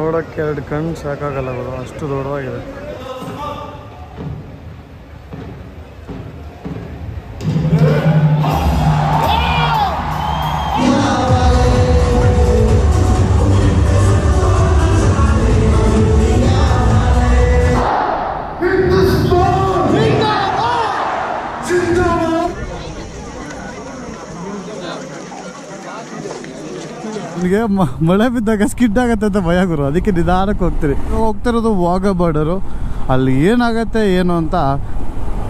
ನೋಡೋಕ್ಕೆ 2 ಕಣ್ಣು ಸಾಕಾಗಲ್ಲ ಗುರು, ಅಷ್ಟು ದೊಡ್ಡದಾಗಿದೆ. ನನಗೆ ಮಳೆ ಬಿದ್ದಾಗ ಸ್ಕಿಡ್ ಆಗತ್ತೆ ಅಂತ ಭಯ ಗುರು, ಅದಕ್ಕೆ ನಿಧಾನಕ್ಕೆ ಹೋಗ್ತಿರೋದು ವಾಘಾ ಬಾರ್ಡರು. ಅಲ್ಲಿ ಏನಾಗತ್ತೆ ಏನು ಅಂತ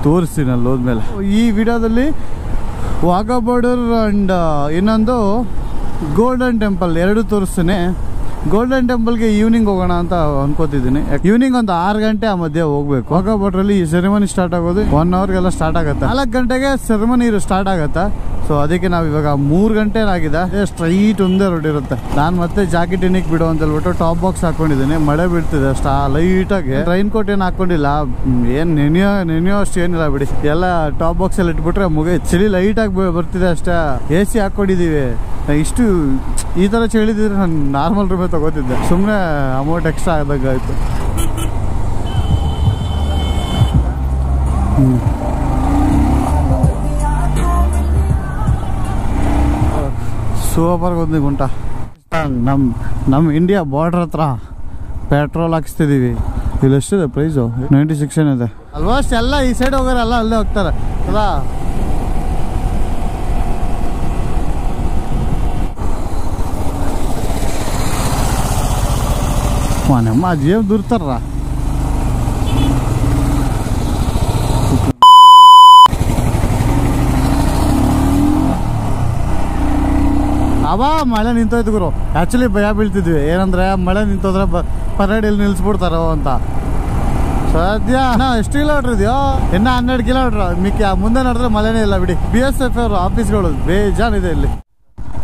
ತೋರಿಸ್ತೀನಿ ಅಲ್ಲಿ ಹೋದ್ಮೇಲೆ. ಈ ವಿಡಿಯೋದಲ್ಲಿ ವಾಘಾ ಬಾರ್ಡರ್ ಆ್ಯಂಡ್ ಇನ್ನೊಂದು ಗೋಲ್ಡನ್ ಟೆಂಪಲ್ ಎರಡು ತೋರಿಸ್ತೀನಿ. ಗೋಲ್ಡನ್ ಟೆಂಪಲ್ಗೆ ಈವ್ನಿಂಗ್ ಹೋಗೋಣ ಅಂತ ಅನ್ಕೋತಿದ್ದೀನಿ. ಈವ್ನಿಂಗ್ ಒಂದು 6 ಗಂಟೆ ಆ ಮಧ್ಯೆ ಹೋಗ್ಬೇಕು. ವಾಘಾ ಬಾರ್ಡ್ರಲ್ಲಿ ಈ ಸೆರೆಮನಿ ಸ್ಟಾರ್ಟ್ ಆಗೋದು 1 ಅವರ್ಗೆಲ್ಲ ಸ್ಟಾರ್ಟ್ ಆಗುತ್ತೆ. 4 ಗಂಟೆಗೆ ಸೆರೆಮನಿ ಸ್ಟಾರ್ಟ್ ಆಗುತ್ತೆ. ಸೊ ಅದಕ್ಕೆ ನಾವು ಇವಾಗ 3 ಗಂಟೆ ಆಗಿದೆ, ಸ್ಟ್ರೈಟ್ ಒಂದೇ ರೋಡ್ ಇರುತ್ತೆ. ನಾನು ಮತ್ತೆ ಜಾಕೆಟ್ ಏನಕ್ಕೆ ಬಿಡು ಅಂತ ಹೇಳ್ಬಿಟ್ಟು ಟಾಪ್ ಬಾಕ್ಸ್ ಹಾಕೊಂಡಿದ್ದೀನಿ. ಮಳೆ ಬೀಳ್ತಿದೆ ಲೈಟಾಗಿ. ರೈನ್ ಕೋಟ್ ಏನು ಹಾಕೊಂಡಿಲ್ಲ, ಏನು ನೆನೆಯೋ ಅಷ್ಟು ಏನಿಲ್ಲ ಬಿಡಿ. ಎಲ್ಲ ಟಾಪ್ ಬಾಕ್ಸ್ ಅಲ್ಲಿ ಇಟ್ಬಿಟ್ರೆ ಮುಗಿ ಚಳಿ ಲೈಟಾಗಿ ಬರ್ತಿದೆ ಅಷ್ಟೇ. AC ಹಾಕೊಂಡಿದೀವಿ. ಇಷ್ಟು ಈ ಥರ ಚಳಿದಿದ್ರೆ ನಾನು ನಾರ್ಮಲ್ ರೂಮೇ ತಗೋತಿದ್ದೆ, ಸುಮ್ಮನೆ ಅಮೌಂಟ್ ಎಕ್ಸ್ಟ್ರಾ ಆದಾಗ ಆಯಿತು. ಸೂಪರ್ ಒಂದು ಗುಂಟ. ನಮ್ಮ ಇಂಡಿಯಾ ಬಾರ್ಡ್ರ್ ಹತ್ರ ಪೆಟ್ರೋಲ್ ಹಾಕಿಸ್ತಿದ್ದೀವಿ. ಇಲ್ಲಿ ಎಷ್ಟಿದೆ ಪ್ರೈಸು? 96 ಏನಿದೆ. ಆಲ್ಮೋಸ್ಟ್ ಎಲ್ಲ ಈ ಸೈಡ್ ಹೋಗೋರೆಲ್ಲ ಅಲ್ಲೇ ಹೋಗ್ತಾರೆ ಅಲ್ಲ. ನಮ್ಮ ಜೇಬ್ ದೂರ್ತಾರ. ಅವ ಮಳೆ ನಿಂತೋಯ್ತು ಗುರು. ಆ್ಯಕ್ಚುಲಿ ಭಯ ಬೀಳ್ತಿದ್ವಿ, ಏನಂದ್ರೆ ಮಳೆ ನಿಂತೋದ್ರೆ ಪರೇಡ್ ಇಲ್ಲಿ ನಿಲ್ಲಿಸ್ಬಿಡ್ತಾರೋ ಅಂತ. ಸದ್ಯ ಎಷ್ಟು ಕಿಲೋಮೀಟ್ರ್ ಇದೆಯೋ? ಇನ್ನು 12 ಕಿಲೋಮೀಟ್ರ್. ಮಿಕ್ಕಿ ಮುಂದೆ ನಡೆದ್ರೆ ಮಳೆನೇ ಇಲ್ಲ ಬಿಡಿ. BSF ಅವ್ರ ಆಫೀಸ್ಗಳು ಬೇಜಾನಿದೆ ಇಲ್ಲಿ.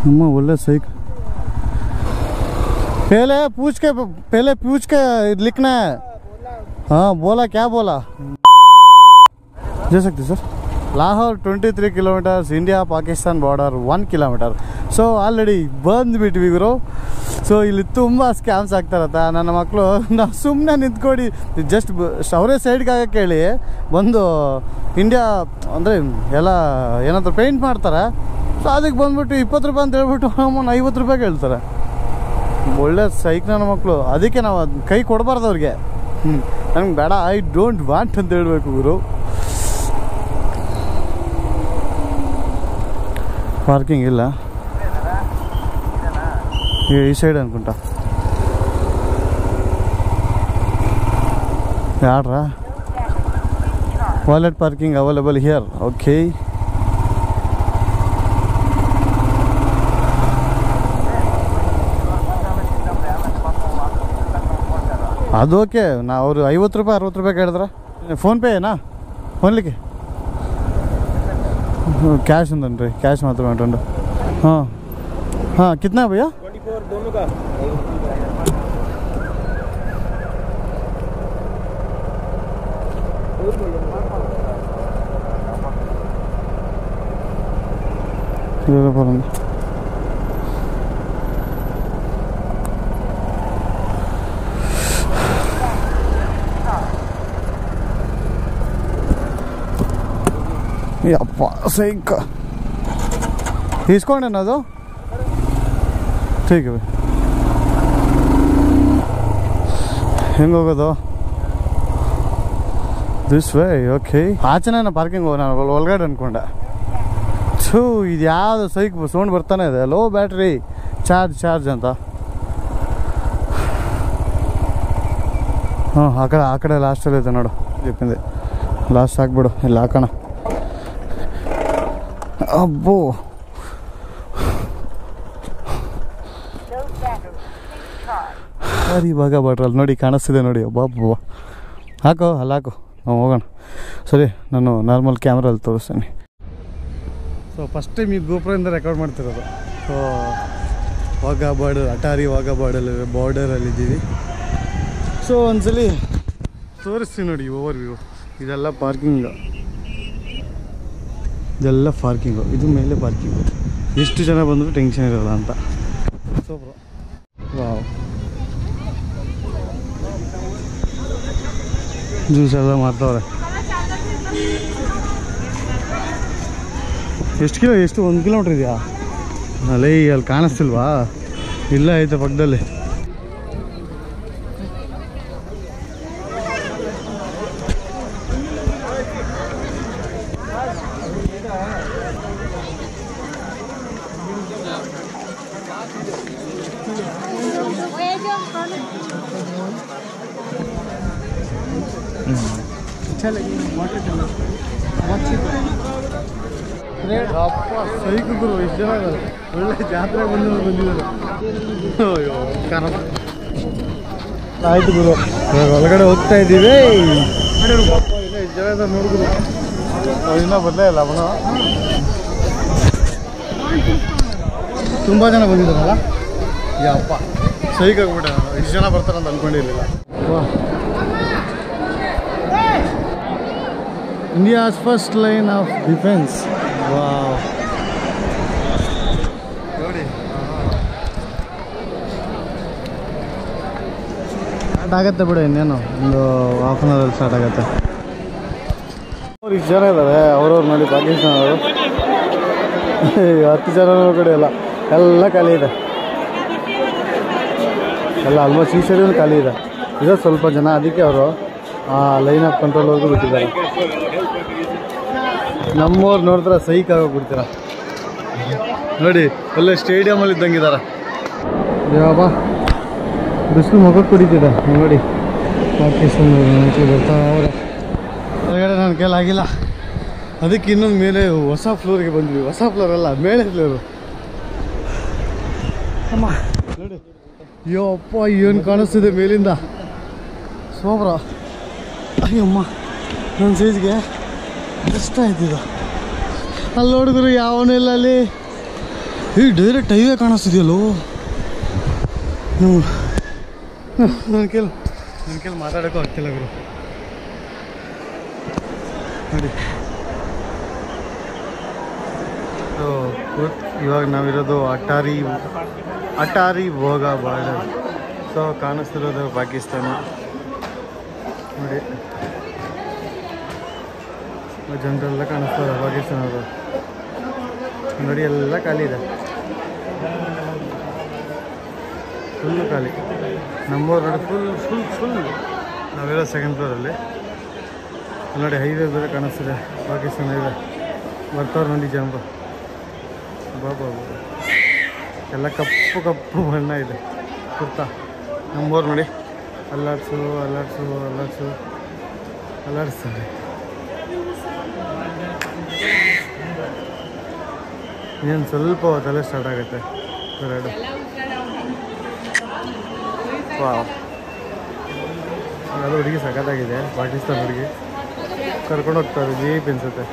ನಮ್ಮ ಒಳ್ಳೆ ಸೈಕ್. पहले पूछ के लिखना है. हाँ बोला, क्या बोला? जा सकते sir. Lahore 23 kilometres, India Pakistan border 1 kilometre. So already ಬಂದುಬಿಟ್ವಿ ಗುರು. ಸೊ ಇಲ್ಲಿ ತುಂಬ ಸ್ಕ್ಯಾಮ್ಸ್ ಆಗ್ತಾ ಇರತ್ತೆ. ನನ್ನ ಮಕ್ಕಳು ನಾವು ಸುಮ್ಮನೆ ನಿಂತ್ಕೊಂಡು ಜಸ್ಟ್ ಅವರೇ ಸೈಡ್ಗೆ ಆಗಕ್ಕೆ ಹೇಳಿ ಬಂದು ಇಂಡಿಯಾ ಅಂದರೆ ಎಲ್ಲ ಏನಾದರೂ ಪೇಂಟ್ ಮಾಡ್ತಾರೆ. ಸೊ ಅದಕ್ಕೆ ಬಂದ್ಬಿಟ್ಟು 20 ರೂಪಾಯಿ ಅಂತ ಹೇಳ್ಬಿಟ್ಟು ಅಮ್ಮನ 50 ರೂಪಾಯಿಗೆ ಹೇಳ್ತಾರೆ. ಒಳ್ಳೆ ಸೈಕ್ ನನ್ನ ಮಕ್ಕಳು. ಅದಕ್ಕೆ ನಾವು ಕೈ ಕೊಡಬಾರ್ದು ಅವ್ರಿಗೆ. ನನಗೆ ಬೇಡ, ಐ ಡೋಂಟ್ ವಾಂಟ್ ಅಂತ ಹೇಳ್ಬೇಕು ಗುರು. ಪಾರ್ಕಿಂಗ್ ಇಲ್ಲ ಈ ಸೈಡ್ ಅನ್ಕೊಂಟ. ಯಾರ wallet parking available here. Okay, ಅದು ಓಕೆ. ನಾ ಅವರು 50 ರೂಪಾಯಿ 60 ರೂಪಾಯಿ ಕೇಳಿದ್ರೆ ಫೋನ್ಪೇ ಏನಾ? ಓನ್ಲಿಕ್ಕೆ ಕ್ಯಾಶ್ ಉಂಟನ್ರಿ, ಕ್ಯಾಶ್ ಮಾತ್ರ ಉಂಟು. ಹಾಂ ಹಾಂ, ಕಿತ್ನಾ ಭಯ್ಯ? 24 दोनों का. ಯಪ್ಪ ಸೈಕ ಇಸ್ಕೊಂಡೇನದು? ठीक है. ಹೆಂಗೆ ಹೋಗೋದು? This way. ಓಕೆ, ಆಚೆನ ಪಾರ್ಕಿಂಗ್ ಹೋಗಿ ನಾನು ಒಳಗಡೆ ಅನ್ಕೊಂಡೆ. ಇದು ಯಾವುದು ಸೈಕ್ ಸೌಂಡ್ ಬರ್ತಾನೆ ಇದೆ. ಲೋ ಬ್ಯಾಟ್ರಿ ಚಾರ್ಜ್ ಅಂತ. ಹಾಂ, ಆ ಕಡೆ ಲಾಸ್ಟಲ್ಲಿ ಐತೆ ನೋಡು. ಜಿಪ್ಪಿಂದೆ ಲಾಸ್ಟ್ ಹಾಕ್ಬಿಡು. ಇಲ್ಲ ಹಾಕೋಣ. ಅಬ್ಬೋ, ಸರಿ ಇವಾಗ ಬಾಟ್ರಲ್ಲಿ ನೋಡಿ ಕಾಣಿಸ್ತಿದೆ ನೋಡಿ. ಒಬ್ಬ ಹಾಕೋ, ಅಲ್ಲಿ ಹಾಕು, ನಾವು ಹೋಗೋಣ. ಸರಿ, ನಾನು ನಾರ್ಮಲ್ ಕ್ಯಾಮ್ರಲ್ಲಿ ತೋರಿಸ್ತೀನಿ. ಸೊ ಫಸ್ಟ್ ಟೈಮ್ ಈ ಗೋಪುರದಿಂದ ರೆಕಾರ್ಡ್ ಮಾಡ್ತಿರೋದು. ಸೊ ವಾಘಾ ಬಾರ್ಡರ್, ಅಟಾರಿ ವಾಘಾ ಬಾರ್ಡರಲ್ಲಿದ್ದೀವಿ. ಸೊ ಒಂದ್ಸಲಿ ತೋರಿಸ್ತೀನಿ ನೋಡಿ ಓವರ್ ವ್ಯೂ. ಇದೆಲ್ಲ ಪಾರ್ಕಿಂಗು, ಇದು ಮೇಲೆ ಪಾರ್ಕಿಂಗು. ಎಷ್ಟು ಜನ ಬಂದರೂ ಟೆನ್ಷನ್ ಇರೋಲ್ಲ ಅಂತ. ಸೊ ವಾವ್, ಜ್ಯೂಸ್ ಎಲ್ಲ ಮಾಡ್ತಾವ್ರೆ. ಎಷ್ಟು 1 ಕಿಲೋಮೀಟ್ರ್ ಇದೆಯಾ? ಅಲ್ಲೇ ಅಲ್ಲಿ ಕಾಣಿಸ್ತಿಲ್ವಾ? ಇಲ್ಲ ಐತೆ ಪಕ್ಕದಲ್ಲಿ. ಅಪ್ಪ ಸೈಕು ಗುರು, ಎಷ್ಟು ಜನ ಒಳ್ಳೆ ಜಾತ್ರೆ ಬಂದಿದ್ದಾರೆ. ಅಯ್ಯೋ ಕಾರಣ ಆಯ್ತು ಗುರು, ಇವಾಗ ಒಳಗಡೆ ಹೋಗ್ತಾ ಇದ್ದೀವಿ. ಇನ್ನೂ ಎಷ್ಟು ಜನ ಇದ್ದಾರೆ ನೋಡಿದ್ರು, ಇನ್ನೂ ಬರಲೇ ಇಲ್ಲ. ಅವನು ತುಂಬ ಜನ ಬಂದಿದ್ದಾರಲ್ಲ, ಯಪ್ಪ ಸೈಕಾಗ್ಬಿಟ್ಟ. ಇಷ್ಟು ಜನ ಬರ್ತಾರಂತ ಅಂದ್ಕೊಂಡಿರಲಿಲ್ಲ. India's first line of defense. Wow. ನೋಡಿ ಸ್ಟಾರ್ಟ್ ಆಗುತ್ತೆ ಬಿಡು, ಇನ್ನೇನು ಒಂದು ಹಾಫ್ ಆನ್ ಅವರಲ್ಲಿ ಸ್ಟಾರ್ಟ್ ಆಗುತ್ತೆ. ಅವ್ರು ಇಷ್ಟು ಜನ ಇದ್ದಾರೆ, ಅವ್ರವ್ರು ನೋಡಿ ಪಾಕಿಸ್ತಾನವರು. 10 ಜನ ಕಡೆ ಎಲ್ಲ ಖಾಲಿ ಇದೆ, ಎಲ್ಲ ಆಲ್ಮೋಸ್ಟ್ ಈ ಸೈಡ್ ಖಾಲಿ ಇದೆ. ಇದೆ ಸ್ವಲ್ಪ ಜನ, ಅದಕ್ಕೆ ಅವರು ಲೈನ್ ಆಫ್ ಕಂಟ್ರೋಲ್ವರೆಗೂ ಬಿಟ್ಟಿದ್ದಾರೆ. ನಮ್ಮವ್ರು ನೋಡಿದ್ರೆ ಸೈಕ್ ಆಗೋಗ್ಬಿಡ್ತೀರ ನೋಡಿ, ಒಳ್ಳೆ ಸ್ಟೇಡಿಯಮಲ್ಲಿ ಇದ್ದಂಗಿದ್ದಾರೆ. ಯಾವಾಗ ಬಿಸಿಲು ಮುಖಕ್ಕೆ ಕುಡಿತಿದೆ ನೋಡಿ. ಪಾಕಿಸ್ತಾನ ಬರ್ತಾ ಅವ್ರೆ ಹೊರಗಡೆ, ನನ್ನ ಕೈಲಾಗಿಲ್ಲ. ಅದಕ್ಕೆ ಇನ್ನೊಂದು ಮೇಲೆ ಹೊಸ ಫ್ಲೋರಿಗೆ ಬಂದ್ವಿ. ಹೊಸ ಫ್ಲೋರ್ ಅಲ್ಲ, ಮೇಲೆ ಫ್ಲೋರು. ಅಮ್ಮ ನೋಡಿ, ಅಯ್ಯೋ ಅಪ್ಪ ಏನು ಕಾಣಿಸ್ತಿದೆ ಮೇಲಿಂದ. ಸೋಬ್ರ, ಅಯ್ಯಮ್ಮ ನನ್ನ ಸೈಜ್ಗೆ ಇಷ್ಟ ಆಯ್ತಿದ. ಅಲ್ಲಿ ನೋಡಿದ್ರು ಯಾವನೂ ಇಲ್ಲ ಅಲ್ಲಿ. ಈ ಡೈರೆಕ್ಟ್ ಹೈವೇ ಕಾಣಿಸ್ತಿದೆಯಲ್ಲೋ. ನನ್ನ ಕೈಲಿ ಮಾತಾಡೋಕ್ಕೂ ಆಗ್ತಿಲ್ಲ ಗುರು ನೋಡಿ. ಇವಾಗ ನಾವಿರೋದು ಅಟಾರಿ ಬೋಗಾ ಬಾರ್ಡರ್. ಸೊ ಕಾಣಿಸ್ತಿರೋದು ಪಾಕಿಸ್ತಾನ ನೋಡಿ. ಜನರೆಲ್ಲ ಕಾಣಿಸ್ತಾರೆ ಪಾಕಿಸ್ತಾನವರು ನೋಡಿ. ಎಲ್ಲ ಖಾಲಿ ಇದೆ, ಫುಲ್ಲು ಖಾಲಿ. ನಮ್ಮೂರು ನೋಡಿ ಫುಲ್. ನಾವಿರೋ 2nd ಫ್ಲೋರಲ್ಲಿ ನೋಡಿ. ಹೈವೇ ಬೇರೆ ಕಾಣಿಸ್ತಿದೆ, ಪಾಕಿಸ್ತಾನ ಹೈವೇ. ಬರ್ತಾವ್ರು ನೋಡಿ ಜಂಬ. ಬಾಬಾ ಎಲ್ಲ ಕಪ್ಪು ಬಣ್ಣ ಇದೆ ಕುರ್ತಾ. ನಮ್ಮೂರು ನೋಡಿ, ಅಲ್ಲಾಡ್ಸ್ತಾರೆ. ಇನ್ನೇನು ಸ್ವಲ್ಪ ಹೊತ್ತಲ್ಲೇ ಸ್ಟಾರ್ಟ್ ಆಗುತ್ತೆ ಪರೇಡು. ಅದು ಹುಡುಗಿ ಸಖತ್ತಾಗಿದೆ, ಪಾಕಿಸ್ತಾನ ಹುಡುಗಿ. ಕರ್ಕೊಂಡು ಹೋಗ್ತಾರೆ, ಜೀಪ್ ಅನ್ಸುತ್ತೆ.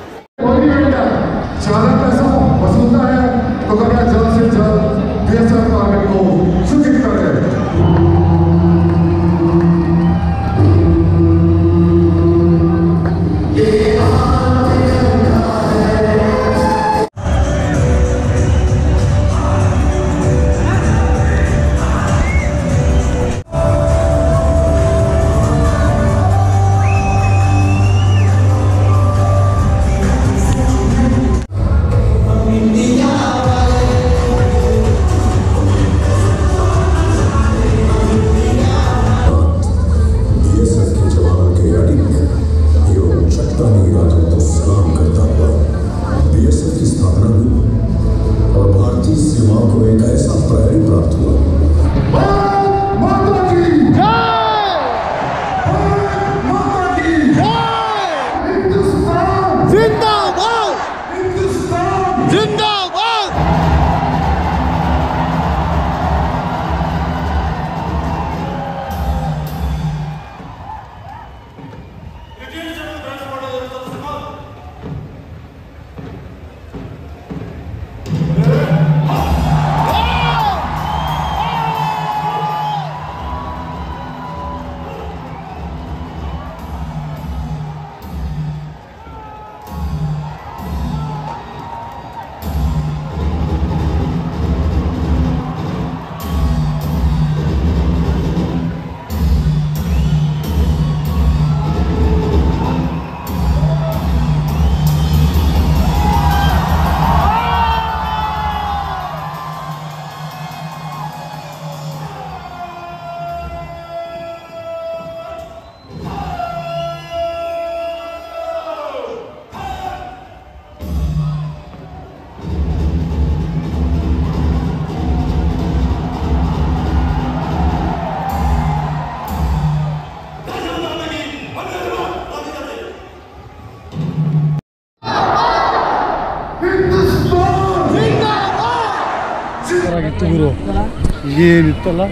ಏನಿತ್ತಲ್ಲ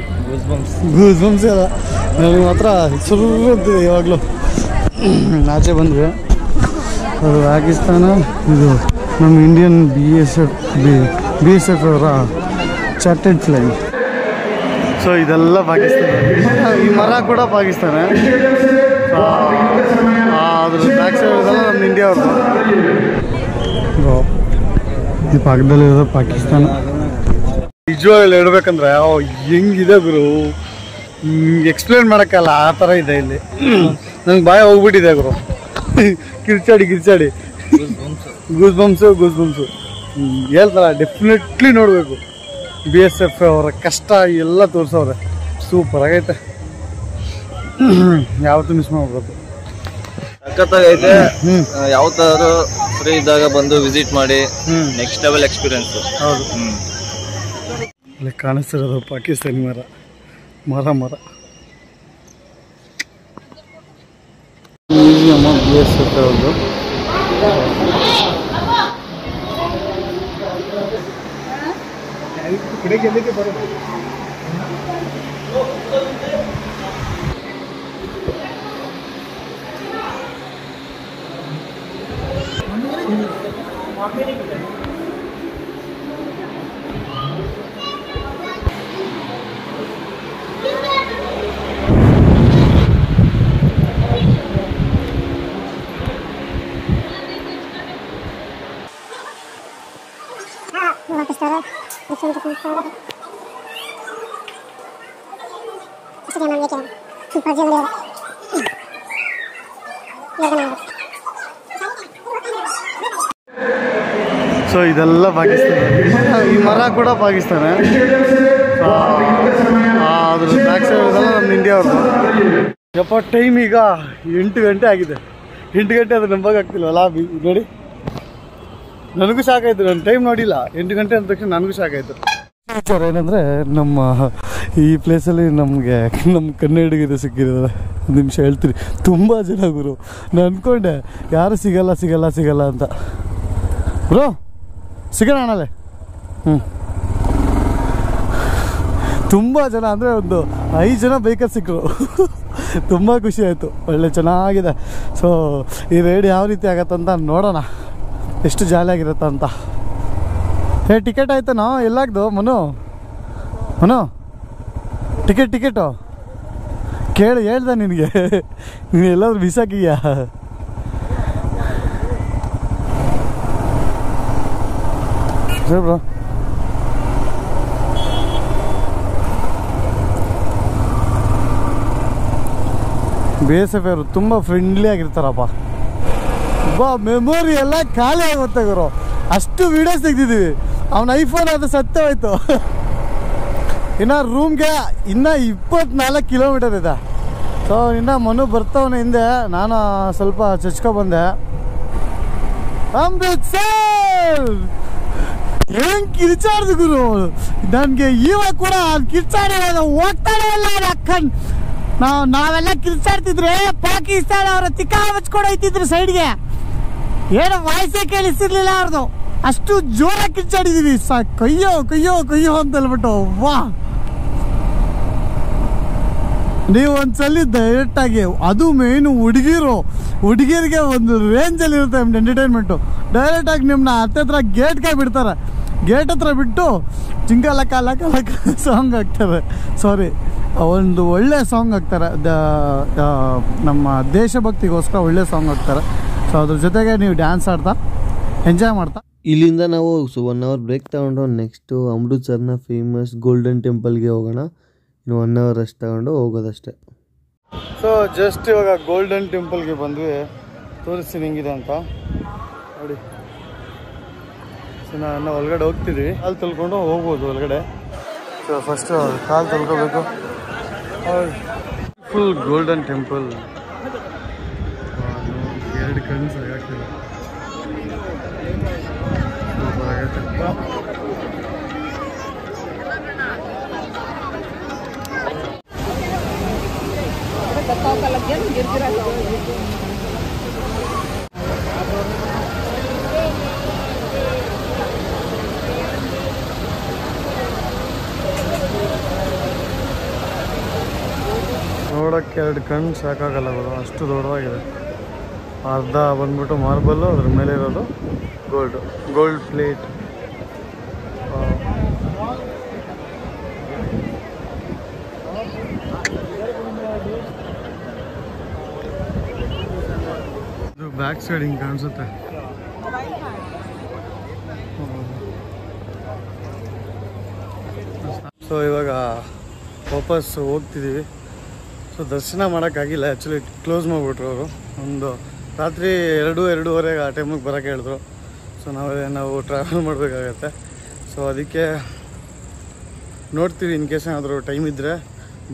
ಗೂಸ್ ಬಂಪ್ಸ್ ಅಲ್ಲ ನನಗೆ ಮಾತ್ರ ಸುರು ಅಂತಿದೆ ಇವಾಗಲೂ. ಆಚೆ ಬಂದರೆ ಅದು ಪಾಕಿಸ್ತಾನ, ಇದು ನಮ್ಮ ಇಂಡಿಯನ್ ಬಿ ಎಸ್ ಎಫ್ ಅವರ ಚಾರ್ಟೆಡ್ ಫ್ಲೈನ್. ಸೊ ಇದೆಲ್ಲ ಪಾಕಿಸ್ತಾನ. ಈ ಮರ ಕೂಡ ಪಾಕಿಸ್ತಾನ. ಅದ್ರ ಬ್ಯಾಕ್ ಸೈಡ್ ಇರೋದಲ್ಲ ನಮ್ಮ ಇಂಡಿಯಾ ಅವ್ರದ್ದು. ಈ ಪಕ್ಕದಲ್ಲಿರೋದು ಪಾಕಿಸ್ತಾನ. ನಿಜವಾಗ್ಲೂ ಹೇಳ್ಬೇಕಂದ್ರೆ ಹೆಂಗಿದೆ ಗುರು, ಎಕ್ಸ್ಪ್ಲೇನ್ ಮಾಡೋಕ್ಕಲ್ಲ, ಆ ಥರ ಇದೆ ಇಲ್ಲಿ. ನಂಗೆ ಬಾಯ ಹೋಗ್ಬಿಟ್ಟಿದೆ ಗುರು, ಕಿರ್ಚಾಡಿ ಗೂಸ್ ಬಂಪ್ಸು ಹೇಳ್ತಾರ. ಡೆಫಿನೆಟ್ಲಿ ನೋಡಬೇಕು. BSF ಅವರ ಕಷ್ಟ ಎಲ್ಲ ತೋರಿಸವ್ರೆ. ಸೂಪರ್ ಆಗೈತೆ, ಯಾವತ್ತೂ ಮಿಸ್ ಮಾಡ್ಬೋದು. ಸಖತ್ತಾಗೈತೆ. ಯಾವತ್ತಾದ್ರೂ ಫ್ರೀ ಇದ್ದಾಗ ಬಂದು ವಿಸಿಟ್ ಮಾಡಿ. Next level experience. ಹೌದು. ಅಲ್ಲಿ ಕಾಣಿಸ್ತಿರೋದು ಪಾಕಿಸ್ತಾನಿ ಮರ. BSF ಅವ್ರದ್ದು. ಸೊ ಇದೆಲ್ಲ ಪಾಕಿಸ್ತಾನ. ಈ ಮರ ಕೂಡ ಪಾಕಿಸ್ತಾನ. ಅದ್ರ ಬ್ಯಾಕ್ ಸೈಡ್ ಇರೋದಲ್ಲ ನಮ್ಮ ಇಂಡಿಯಾ ಅವ್ರದ್ದು. ಯಪ್ಪ ಟೈಮ್ ಈಗ 8 ಗಂಟೆ ಆಗಿದೆ. 8 ಗಂಟೆ ಅದು ನಂಬಕ್ಕಾಗ್ತಿಲ್ವಲ್ಲ ನೋಡಿ. ನನಗೂ ಸಾಕಾಯ್ತು, ನಾನು ಟೈಮ್ ನೋಡಿಲ್ಲ. 8 ಗಂಟೆ ಅಂದ ತಕ್ಷಣ ನನಗೂ ಸಾಕಾಯ್ತು. ವಿಚಾರ ಏನಂದರೆ, ನಮ್ಮ ಈ ಪ್ಲೇಸಲ್ಲಿ ನಮಗೆ ನಮ್ಮ ಕನ್ನಡಿಗರು ಸಿಕ್ಕಿರೋದು. ಒಂದು ನಿಮಿಷ ಹೇಳ್ತೀನಿ. ತುಂಬ ಜನ ಗುರು, ನಾನು ಅಂದ್ಕೊಂಡೆ ಯಾರು ಸಿಗಲ್ಲ ಅಂತ. ಬ್ರೋ ಸಿಗೋಣ ಅಣ್ಣಲ್ಲೇ. ತುಂಬ ಜನ ಅಂದರೆ ಒಂದು 5 ಜನ ಬೈಕಲ್ಲಿ ಸಿಕ್ಕರು. ತುಂಬ ಖುಷಿ ಆಯಿತು. ಒಳ್ಳೆ ಚೆನ್ನಾಗಿದೆ. ಸೊ ಈ ರೈಡ್ ಯಾವ ರೀತಿ ಆಗತ್ತಂತ ನೋಡೋಣ, ಎಷ್ಟು ಜಾಲಿಯಾಗಿರುತ್ತ ಅಂತ. ಟಿಕೆಟ್ ಆಯ್ತಾನೋ? ಎಲ್ಲಾಗ್ದು ಮನು ಟಿಕೆಟು ಹೇಳ್ದೆ ನಿನಗೆ. ನೀನು ಎಲ್ಲಾದ್ರೂ ಬಿಸಾಕಿಯಾ? ಸರಿ ಬ್ರೋ. BSF ಅವರು ತುಂಬ ಫ್ರೆಂಡ್ಲಿ ಆಗಿರ್ತಾರಪ್ಪ. ಮೆಮೊರಿ ಎಲ್ಲ ಖಾಲಿ ಆಗುತ್ತೆ ಗುರು. ಅಷ್ಟು ವೀಡಿಯೋಸ್ ತೆಗ್ದಿದ್ದೀವಿ. ಅವನ ಐಫೋನ್ ಅದು ಸತ್ತೇ ಹೋಯ್ತು. ಇನ್ನು ರೂಮ್ಗೆ ಇನ್ನೂ 24 ಕಿಲೋಮೀಟರ್ ಇದೆ. ಸೊ ಇನ್ನು ಮನು ಬರ್ತಾವನ ಹಿಂದೆ. ನಾನು ಸ್ವಲ್ಪ ಚಚ್ಕೊಬಂದೆ. ಅಮೃತ್ಸರ್ ಹೆಂಗ್ ಕಿರ್ಚಾಡ್ದು ಗುರು. ನನಗೆ ಇವಾಗ ಕೂಡ ಕಿರ್ಚಾಡಿ ಹೋಗ್ತಾನೆ ಇಲ್ಲ ಅಕ್ಕನ್. ನಾವೆಲ್ಲ ಕಿರ್ಚಾಡ್ತಿದ್ರೆ ಪಾಕಿಸ್ತಾನ ಅವರ ತಿಕ್ಕ ಹಚ್ಕೊಡೋಯ್ತಿದ್ರು ಸೈಡ್ಗೆ. ಏನೋ ವಾಯ್ಸೇ ಕೇಳಿಸ್ತಿರ್ಲಿಲ್ಲ ಅವ್ರದ್ದು. ಅಷ್ಟು ಜೋರಾಗಿ ಕಿರ್ಚಾಡಿದೀವಿ. ಕಯ್ಯೋ ಅಂತ ಹೇಳ್ಬಿಟ್ಟು. ವಾ, ನೀವು ಒಂದ್ಸಲಿ ಡೈರೆಕ್ಟಾಗಿ, ಅದು ಮೇನು ಹುಡುಗಿರಿಗೆ ಒಂದು ರೇಂಜಲ್ಲಿ ಇರುತ್ತೆ ಎಂಟರ್ಟೈನ್ಮೆಂಟು. ಡೈರೆಕ್ಟಾಗಿ ನಿಮ್ಮನ್ನ ಹತ್ರ ಗೇಟ್ಗೆ ಬಿಡ್ತಾರೆ. ಗೇಟ್ ಹತ್ರ ಬಿಟ್ಟು ಚಿಂಕಲಕ್ಕ ಸಾಂಗ್ ಹಾಕ್ತಾರೆ. ಸಾರಿ, ಒಂದು ಒಳ್ಳೆ ಸಾಂಗ್ ಹಾಕ್ತಾರೆ. ನಮ್ಮ ದೇಶಭಕ್ತಿಗೋಸ್ಕರ ಒಳ್ಳೆ ಸಾಂಗ್ ಹಾಕ್ತಾರೆ. ಸೊ ಅದ್ರ ಜೊತೆಗೆ ನೀವು ಡ್ಯಾನ್ಸ್ ಆಡ್ತಾ ಎಂಜಾಯ್ ಮಾಡ್ತಾ. ಇಲ್ಲಿಂದ ನಾವು 1 ಅವರ್ ಬ್ರೇಕ್ ತಗೊಂಡು ನೆಕ್ಸ್ಟು ಅಮೃತ್ಸರ್ನ ಫೇಮಸ್ ಗೋಲ್ಡನ್ ಟೆಂಪಲ್ಗೆ ಹೋಗೋಣ. ಇನ್ನು 1 ಅವರ್ ರೆಸ್ಟ್ ತಗೊಂಡು ಹೋಗೋದಷ್ಟೇ. ಸೊ ಜಸ್ಟ್ ಇವಾಗ ಗೋಲ್ಡನ್ ಟೆಂಪಲ್ಗೆ ಬಂದ್ವಿ. ತೋರಿಸ್ತೀನಿ ಹೆಂಗಿದೆ ಅಂತ ನೋಡಿ. ಸೊ ನಾನು ಒಳಗಡೆ ಹೋಗ್ತಿದ್ವಿ. ಕಾಲು ತೊಳ್ಕೊಂಡು ಹೋಗ್ಬೋದು ಒಳಗಡೆ. ಸೊ ಫಸ್ಟ್ ಕಾಲು ತೊಳ್ಕೊಬೇಕು. Full Golden Temple. 2 ಕಣ್ಣು ಸಾಕಾಗ್ತದೆ. ನೋಡೋಕ್ಕೆ 2 ಕಣ್ಣು ಸಾಕಾಗಲ್ಲ ಗುರು, ಅಷ್ಟು ದೊಡ್ಡದಾಗಿದೆ. ಅರ್ಧ ಬಂದ್ಬಿಟ್ಟು ಮಾರ್ಬಲ್ಲು, ಅದ್ರ ಮೇಲೆ ಇರೋದು ಗೋಲ್ಡ್ ಪ್ಲೇಟ್. ಇದು ಬ್ಯಾಕ್ ಸೈಡ್ ಹಿಂಗೆ ಕಾಣಿಸುತ್ತೆ. ಸೊ ಇವಾಗ ವಾಪಸ್ ಹೋಗ್ತಿದ್ದೀವಿ. ಸೊ ದರ್ಶನ ಮಾಡೋಕ್ಕಾಗಿಲ್ಲ, ಆ್ಯಕ್ಚುಲಿ ಕ್ಲೋಸ್ ಮಾಡಿಬಿಟ್ರು ಅವರು. ಒಂದು ರಾತ್ರಿ 2-2:30 ಆ ಟೈಮಿಗೆ ಬರೋಕ್ಕೆ ಹೇಳಿದ್ರು. ಸೊ ನಾವು ಟ್ರಾವೆಲ್ ಮಾಡಬೇಕಾಗತ್ತೆ. ಸೊ ಅದಕ್ಕೆ ನೋಡ್ತೀವಿ, ಇನ್ ಕೇಸ್ ಏನಾದರೂ ಟೈಮ್ ಇದ್ದರೆ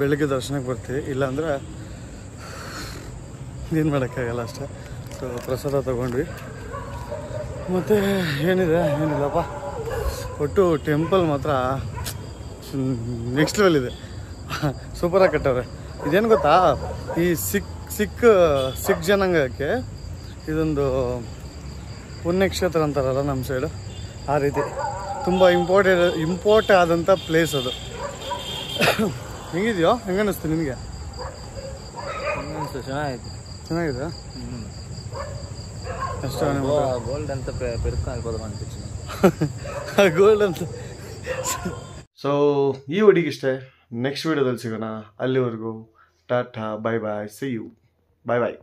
ಬೆಳಗ್ಗೆ ದರ್ಶನಕ್ಕೆ ಬರ್ತೀವಿ, ಇಲ್ಲಾಂದರೆ ಏನು ಮಾಡೋಕ್ಕಾಗಲ್ಲ ಅಷ್ಟೇ. ಸೊ ಪ್ರಸಾದ ತೊಗೊಂಡ್ವಿ. ಮತ್ತು ಏನಿಲ್ಲಪ್ಪ, ಒಟ್ಟು ಟೆಂಪಲ್ ಮಾತ್ರ ನೆಕ್ಸ್ಟ್ ಲೆವೆಲ್ ಇದೆ, ಸೂಪರಾಗಿ ಕಟ್ಟವ್ರೆ. ಇದೇನು ಗೊತ್ತಾ, ಈ ಸಿಖ್ ಜನಾಂಗಕ್ಕೆ ಇದೊಂದು ಪುಣ್ಯಕ್ಷೇತ್ರ ಅಂತಾರಲ್ಲ ನಮ್ಮ ಸೈಡು, ಆ ರೀತಿ ತುಂಬ ಇಂಪೋರ್ಟ್ ಆದಂಥ ಪ್ಲೇಸ್ ಅದು. ಹೆಂಗಿದೆಯೋ, ಹೆಂಗನ್ನಿಸ್ತು ನಿನಗೆ? ಚೆನ್ನಾಗಿದೆ. ಅಷ್ಟು ಗೋಲ್ಡ್ ಅಂತ ಪೆರ್ಕಾಗ್ಬೋದು ಅನ್ಪಿಸಿ ಗೋಲ್ಡ್ ಅಂತ. ಸೊ ಈ ಹುಡುಗಿಷ್ಟೇ, ನೆಕ್ಸ್ಟ್ ವೀಡಿಯೋದಲ್ಲಿ ಸಿಗೋಣ. ಅಲ್ಲಿವರೆಗೂ tata, bye bye, see you, bye bye.